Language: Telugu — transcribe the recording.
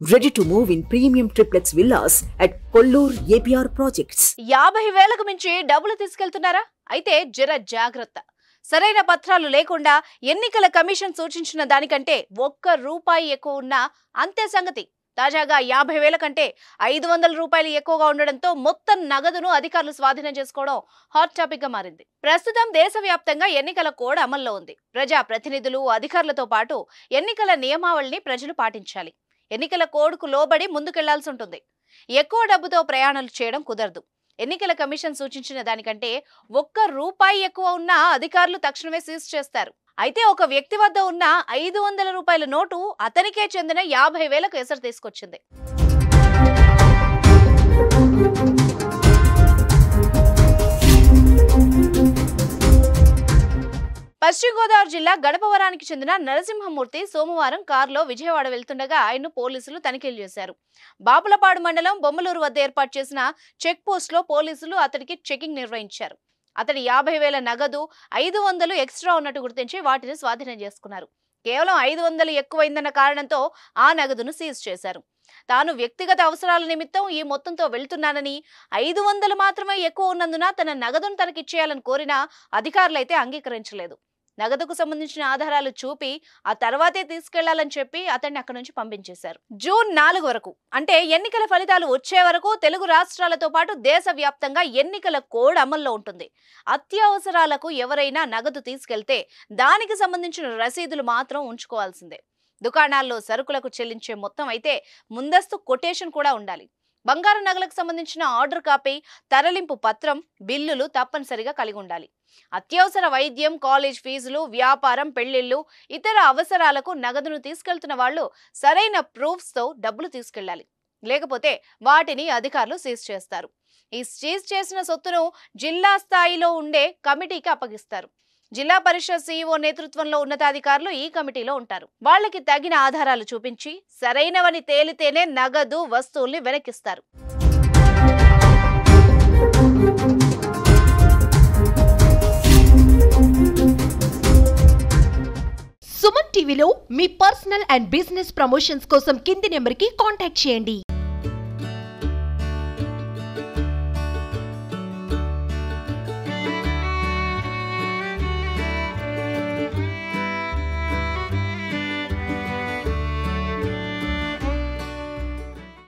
Ready to move in premium triplex villas at Kollur APR projects. 50,000కు మించి డబ్బులు తీసుకెళ్తున్నారా? అయితే జర జాగ్రత్త. సరైన పత్రాలు లేకుండా ఎన్నికల కమిషన్ సూచించిన దానికంటే ₹1 ఎక్కువ ఉన్నా అంతే సంగతి. తాజాగా 50,000 కంటే ₹500 ఎక్కువగా ఉండడంతో మొత్తం నగదును అధికారులు స్వాధీనం చేసుకోవడం హాట్ టాపిక్ గా మారింది. ప్రస్తుతం దేశవ్యాప్తంగా ఎన్నికల కోడ్ అమల్లో ఉంది. ప్రజా ప్రతినిధులు, అధికారులతో పాటు ఎన్నికల నియమావళిని ప్రజలు పాటించాలి. ఎన్నికల కోడ్కు లోబడి ముందుకెళ్లాల్సి ఉంటుంది. ఎక్కువ డబ్బుతో ప్రయాణాలు చేయడం కుదరదు. ఎన్నికల కమిషన్ సూచించిన దానికంటే ₹1 ఎక్కువ ఉన్నా అధికారులు తక్షణమే సీజ్ చేస్తారు. అయితే ఒక వ్యక్తి వద్ద ఉన్న ₹500 నోటు అతనికే చెందిన 50,000కు ఎసరు తీసుకొచ్చింది. పశ్చిమ గోదావరి జిల్లా గడపవరానికి చెందిన నరసింహమూర్తి సోమవారం కారులో విజయవాడ వెళ్తుండగా ఆయన్ను పోలీసులు తనిఖీలు చేశారు. బాపులపాడు మండలం బొమ్మలూరు వద్ద ఏర్పాటు చేసిన చెక్ పోస్ట్ లో పోలీసులు అతడికి చెకింగ్ నిర్వహించారు. అతడి 50,000 నగదు, 500 ఎక్స్ట్రా ఉన్నట్టు గుర్తించి వాటిని స్వాధీనం చేసుకున్నారు. కేవలం 500 ఎక్కువైందన్న కారణంతో ఆ నగదును సీజ్ చేశారు. తాను వ్యక్తిగత అవసరాల నిమిత్తం ఈ మొత్తంతో వెళ్తున్నానని, 500 మాత్రమే ఎక్కువ ఉన్నందున తన నగదును తనకిచ్చేయాలని కోరినా అధికారులైతే అంగీకరించలేదు. నగదుకు సంబంధించిన ఆధారాలు చూపి ఆ తర్వాతే తీసుకెళ్లాలని చెప్పి అతన్ని అక్కడి నుంచి పంపించేశారు. జూన్ 4 వరకు అంటే ఎన్నికల ఫలితాలు వచ్చే వరకు తెలుగు రాష్ట్రాలతో పాటు దేశవ్యాప్తంగా ఎన్నికల కోడ్ అమల్లో ఉంటుంది. అత్యవసరాలకు ఎవరైనా నగదు తీసుకెళ్తే దానికి సంబంధించిన రసీదులు మాత్రం ఉంచుకోవాల్సిందే. దుకాణాల్లో సరుకులకు చెల్లించే మొత్తం అయితే ముందస్తు కొటేషన్ కూడా ఉండాలి. బంగారు నగలకు సంబంధించిన ఆర్డర్ కాపీ, తరలింపు పత్రం, బిల్లులు తప్పనిసరిగా కలిగి ఉండాలి. అత్యవసర వైద్యం, కాలేజ్ ఫీజులు, వ్యాపారం, పెళ్లిళ్లు, ఇతర అవసరాలకు నగదును తీసుకెళ్తున్న వాళ్ళు సరైన ప్రూఫ్స్ తో డబ్బులు తీసుకెళ్లాలి. లేకపోతే వాటిని అధికారులు సీజ్ చేస్తారు. ఈ సీజ్ చేసిన సొత్తును జిల్లా స్థాయిలో ఉండే కమిటీకి అప్పగిస్తారు. జిల్లా పరిషత్ CEO నేతృత్వంలో ఉన్నతాధికారులు ఈ కమిటీలో ఉంటారు. వాళ్ళకి తగిన ఆధారాలు చూపించి సరైనవని తేలితేనే నగదు, వస్తువుల్ని వెనక్కిస్తారు. సుమన్ టీవీలో మీ పర్సనల్ అండ్ బిజినెస్ ప్రమోషన్స్ కోసం కింది నెంబర్కి కాంటాక్ట్ చేయండి.